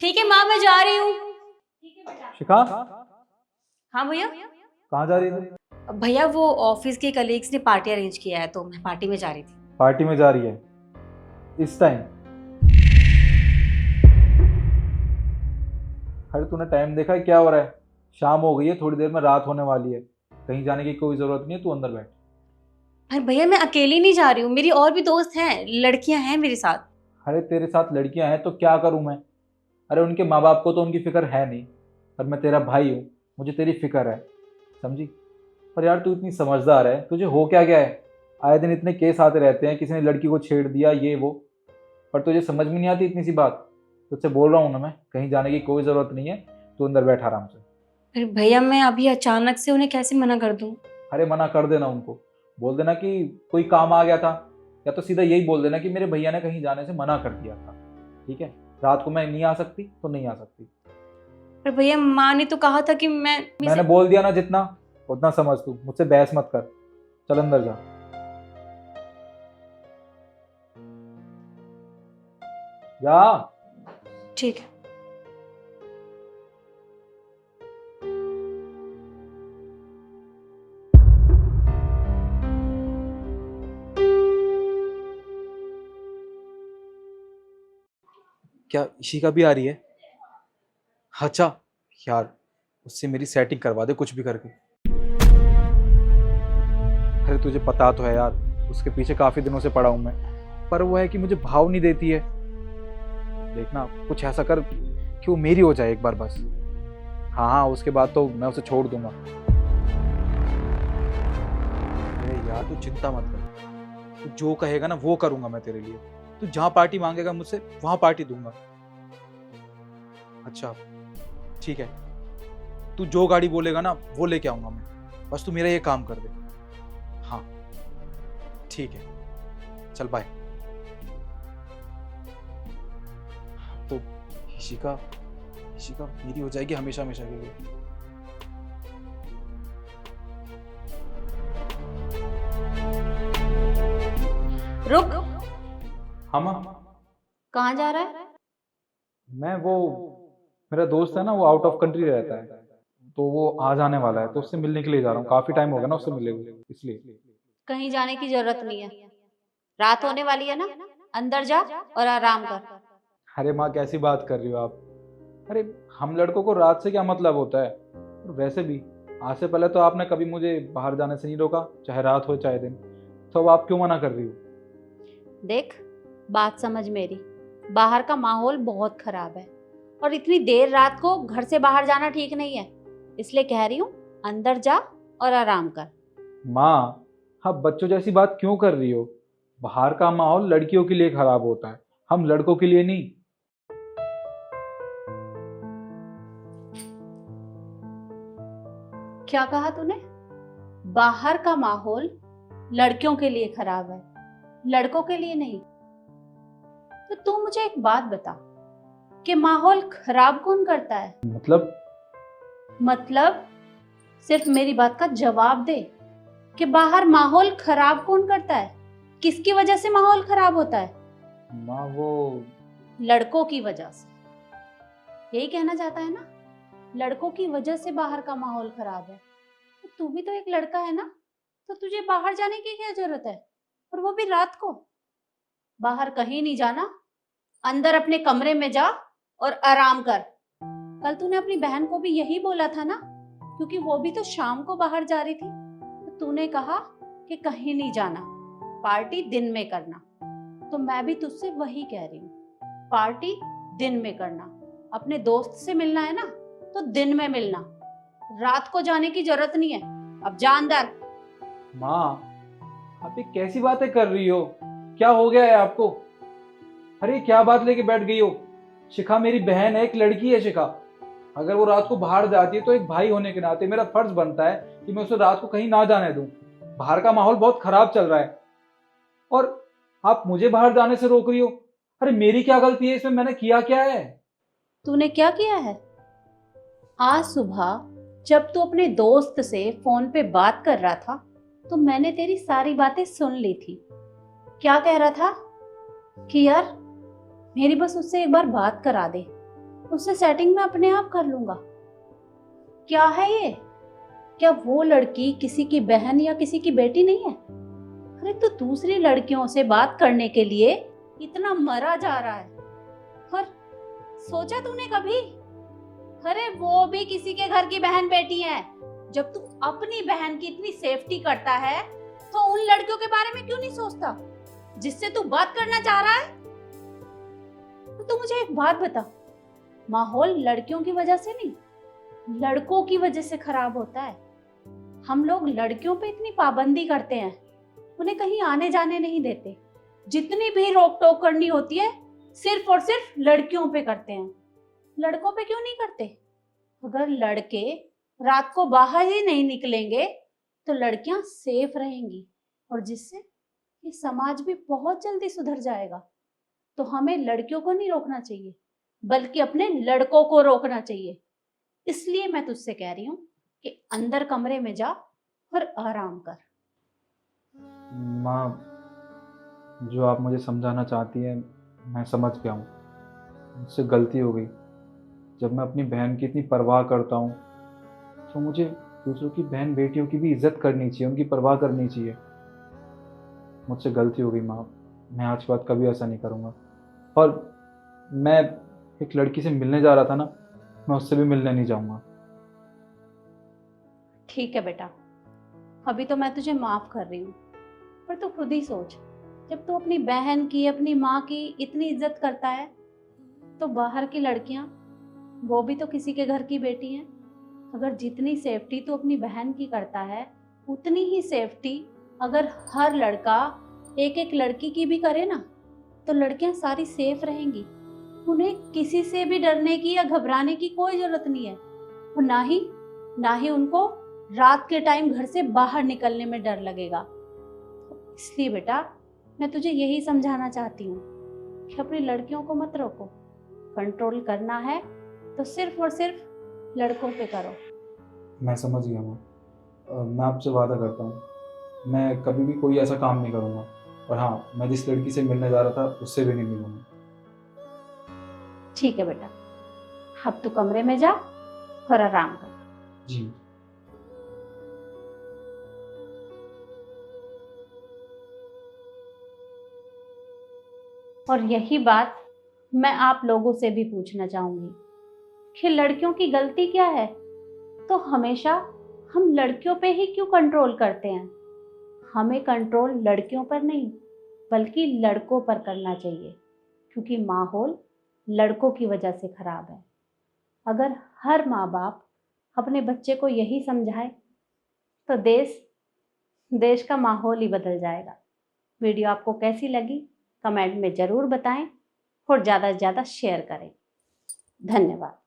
ठीक है माँ, मैं जा रही हूँ। शिखा, हाँ भैया। कहाँ जा रही थी? भैया वो ऑफिस के कलीग्स ने पार्टी अरेंज किया है तो मैं पार्टी में जा रही थी। पार्टी में जा रही है इस टाइम? अरे तूने टाइम देखा है क्या हो रहा है? शाम हो गई है, थोड़ी देर में रात होने वाली है। कहीं जाने की कोई जरूरत नहीं है, तू अंदर बैठ। अरे भैया मैं अकेली नहीं जा रही हूँ, मेरी और भी दोस्त हैं, लड़कियां हैं मेरे साथ। अरे तेरे साथ लड़कियां हैं तो क्या करूं मैं? अरे उनके माँ बाप को तो उनकी फिक्र है नहीं, पर मैं तेरा भाई हूँ, मुझे तेरी फिक्र है, समझी? पर यार तू इतनी समझदार है, तुझे हो क्या गया है? आए दिन इतने केस आते रहते हैं, किसी ने लड़की को छेड़ दिया ये वो, पर तुझे समझ में नहीं आती इतनी सी बात। तुझसे बोल रहा हूँ ना मैं, कहीं जाने की कोई ज़रूरत नहीं है, तू अंदर बैठ आराम से। अरे भैया मैं अभी अचानक से उन्हें कैसे मना कर दूँ? अरे मना कर देना उनको, बोल देना कि कोई काम आ गया था, या तो सीधा यही बोल देना कि मेरे भैया ने कहीं जाने से मना कर दिया था, ठीक है? रात को मैं नहीं आ सकती तो नहीं आ सकती। पर भैया माँ ने तो कहा था कि मैंने बोल दिया ना, जितना उतना समझ, तू मुझसे बहस मत कर। चल अंदर जा, जा। ठीक है। क्या इशिका भी आ रही है? अच्छा यार, उससे मेरी सेटिंग करवा दे कुछ भी करके। अरे तुझे पता तो है यार, उसके पीछे काफी दिनों से पड़ा हूं मैं, पर वो है कि मुझे भाव नहीं देती है। देखना कुछ ऐसा कर कि वो मेरी हो जाए एक बार बस। हाँ हाँ, उसके बाद तो मैं उसे छोड़ दूंगा। अरे यार तू चिंता मत कर, तू जो कहेगा ना वो करूंगा मैं तेरे लिए। तू जहाँ पार्टी मांगेगा मुझसे वहां पार्टी दूंगा। अच्छा ठीक है, तू जो गाड़ी बोलेगा ना वो लेके आऊंगा मैं, बस तू मेरा ये काम कर दे। हाँ ठीक है, चल बाय। तो इशिका, इशिका मेरी हो जाएगी हमेशा हमेशा के लिए। रुक। हाँ माँ। कहाँ जा रहा है? मैं वो, मेरा दोस्त है ना, वो आउट ऑफ कंट्री रहता है, तो वो आ जाने वाला है, तो उससे मिलने के लिए जा रहा हूँ। काफी टाइम हो गया ना उससे मिले हुए, इसलिए। कहीं जाने की जरूरत नहीं है, रात होने वाली है ना, अंदर जा और आराम कर। अरे माँ कैसी बात कर रही हो आप? अरे हम लड़कों को रात से क्या मतलब होता है? और वैसे भी आज से पहले तो आपने कभी मुझे बाहर जाने से नहीं रोका, चाहे रात हो चाहे दिन, तो अब आप क्यों मना कर रही हो? देख, बात समझ मेरी, बाहर का माहौल बहुत खराब है और इतनी देर रात को घर से बाहर जाना ठीक नहीं है, इसलिए कह रही हूँ अंदर जा और आराम कर। माँ, आप बच्चों जैसी बात क्यों कर रही हो? बाहर का माहौल लड़कियों के लिए खराब होता है, हम लड़कों के लिए नहीं। क्या कहा तूने? बाहर का माहौल लड़कियों के लिए खराब है, लड़कों के लिए नहीं? तो तू मुझे एक बात बता कि माहौल खराब कौन करता है? मतलब सिर्फ मेरी बात का जवाब दे कि बाहर माहौल खराब कौन करता है, किसकी वजह से माहौल खराब होता है? माँ वो, लड़कों की वजह से। यही कहना चाहता है ना? लड़कों की वजह से बाहर का माहौल खराब है। तो तू भी तो एक लड़का है ना, तो तुझे बाहर जाने की क्या जरूरत है, और वो भी रात को? बाहर कहीं नहीं जाना, अंदर अपने कमरे में जा और आराम कर। कल तूने अपनी बहन को भी यही बोला था ना, क्योंकि वो भी तो शाम को बाहर जा रही थी, तो तूने कहा कि कहीं नहीं जाना, पार्टी दिन में करना। तो मैं भी तुझसे वही कह रही हूँ, पार्टी दिन में करना। अपने दोस्त से मिलना है ना तो दिन में मिलना, रात को जाने की जरूरत नहीं है। अब जा अंदर। माँ आप ये कैसी बातें कर रही हो? क्या हो गया है आपको? अरे क्या बात लेके बैठ गई हो? शिखा मेरी बहन है, एक लड़की है शिखा। अगर वो रात को बाहर जाती है तो एक भाई होने के नाते मेरा फर्ज बनता है कि मैं उसे रात को कहीं ना जाने दूं। बाहर का माहौल बहुत खराब चल रहा है और आप मुझे बाहर जाने से रोक रही हो। अरे मेरी क्या गलती है इसमें? मैंने किया क्या है? तूने क्या किया है? आज सुबह जब तू अपने दोस्त से फोन पे बात कर रहा था तो मैंने तेरी सारी बातें सुन ली थी। क्या कह रहा था कि यार मेरी बस उससे एक बार बात करा दे, उससे सेटिंग मैं अपने आप कर लूंगा। क्या है ये? क्या वो लड़की किसी की बहन या किसी की बेटी नहीं है? अरे तो दूसरी लड़कियों से बात करने के लिए इतना मरा जा रहा है। और सोचा तूने कभी? अरे वो भी किसी के घर की बहन बेटी है। जब तू अपनी बहन की इतनी सेफ्टी करता है तो उन लड़कियों के बारे में क्यों नहीं सोचता जिससे तू बात करना चाह रहा है? तो तू मुझे एक बात बता, माहौल लड़कियों की वजह से नहीं, लड़कों की वजह से खराब होता है। हम लोग लड़कियों पे इतनी पाबंदी करते हैं, उन्हें कहीं आने जाने नहीं देते। जितनी भी रोक टोक करनी होती है सिर्फ और सिर्फ लड़कियों पे करते हैं, लड़कों पे क्यों नहीं करते? अगर लड़के रात को बाहर ही नहीं निकलेंगे तो लड़कियां सेफ रहेंगी और जिससे ये समाज भी बहुत जल्दी सुधर जाएगा। तो हमें लड़कियों को नहीं रोकना चाहिए बल्कि अपने लड़कों को रोकना चाहिए। इसलिए मैं तुझसे कह रही हूँ कि अंदर कमरे में जा और आराम कर। माँ, जो आप मुझे समझाना चाहती हैं मैं समझ गया हूँ। मुझसे गलती हो गई। जब मैं अपनी बहन की इतनी परवाह करता हूँ तो मुझे दूसरों की बहन बेटियों की भी इज्जत करनी चाहिए, उनकी परवाह करनी चाहिए। मुझसे गलती हो गई माँ, मैं आज के बाद कभी ऐसा नहीं करूँगा। और मैं एक लड़की से मिलने जा रहा था ना, मैं उससे भी मिलने नहीं जाऊँगा। ठीक है बेटा, अभी तो मैं तुझे माफ कर रही हूँ, पर तू खुद ही सोच, जब तू अपनी बहन की अपनी माँ की इतनी इज्जत करता है तो बाहर की लड़कियां, वो भी तो किसी के घर की बेटी हैं। अगर जितनी सेफ्टी तू अपनी बहन की करता है उतनी ही सेफ्टी अगर हर लड़का एक एक लड़की की भी करे ना तो लड़कियां सारी सेफ रहेंगी। उन्हें किसी से भी डरने की या घबराने की कोई जरूरत नहीं है और ना ही उनको रात के टाइम घर से बाहर निकलने में डर लगेगा। इसलिए बेटा मैं तुझे यही समझाना चाहती हूँ कि अपनी लड़कियों को मत रोको। कंट्रोल करना है तो सिर्फ और सिर्फ लड़कों पे करो। मैं समझ गया माँ। मैं आपसे वादा करता हूँ मैं कभी भी कोई ऐसा काम नहीं करूँगा। और हाँ, मैं जिस लड़की से मिलने जा रहा था उससे भी नहीं मिलूँगा। ठीक है बेटा, अब तू कमरे में जा और आराम कर। जी। और यही बात मैं आप लोगों से भी पूछना चाहूंगी कि लड़कियों की गलती क्या है? तो हमेशा हम लड़कियों पे ही क्यों कंट्रोल करते हैं? हमें कंट्रोल लड़कियों पर नहीं बल्कि लड़कों पर करना चाहिए, क्योंकि माहौल लड़कों की वजह से खराब है। अगर हर माँ बाप अपने बच्चे को यही समझाए तो देश का माहौल ही बदल जाएगा। वीडियो आपको कैसी लगी कमेंट में ज़रूर बताएं और ज़्यादा से ज़्यादा शेयर करें। धन्यवाद।